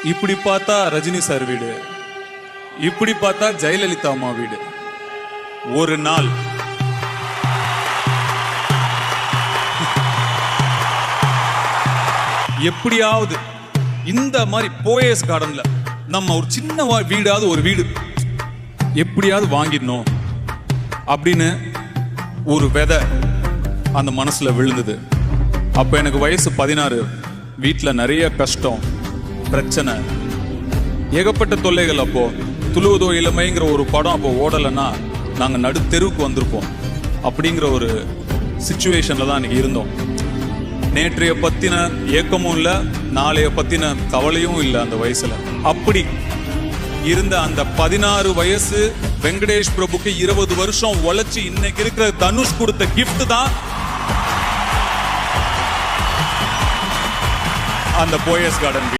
இப்படி பார்த்தா ரஜினி சார் வீடு, இப்படி பார்த்தா ஜெயலலிதா அம்மா வீடு. ஒரு நாள் எப்படியாவது இந்த மாதிரி போயஸ் கார்டன்ல நம்ம ஒரு சின்ன வீடாவது ஒரு வீடு எப்படியாவது வாங்கிடணும் அப்படின்னு ஒரு விதை அந்த மனசுல விழுந்தது. அப்ப எனக்கு வயசு 16. வீட்டுல நிறைய கஷ்டம், பிரச்சனை, ஏகப்பட்ட தொல்லைகள். அப்போ துளுவதோ இளமைங்கிற ஒரு படம் அப்போ ஓடலைன்னா நாங்க நடு தெருவுக்கு வந்திருப்போம். அப்படிங்கிற ஒரு சிச்சுவேஷன்ல தான் அன்னைக்கு இருந்தோம். நேற்றைய பத்தின ஏக்கமும் இல்லை, நாளைய பத்தின கவலையும் இல்லை அந்த வயசுல. அப்படி இருந்த அந்த 16 வயசு வெங்கடேஷ் பிரபுக்கு 20 வருஷம் உழைச்சு இன்னைக்கு இருக்கிற தனுஷ் கொடுத்த கிஃப்ட் தான் அந்த போயஸ் கார்டன்.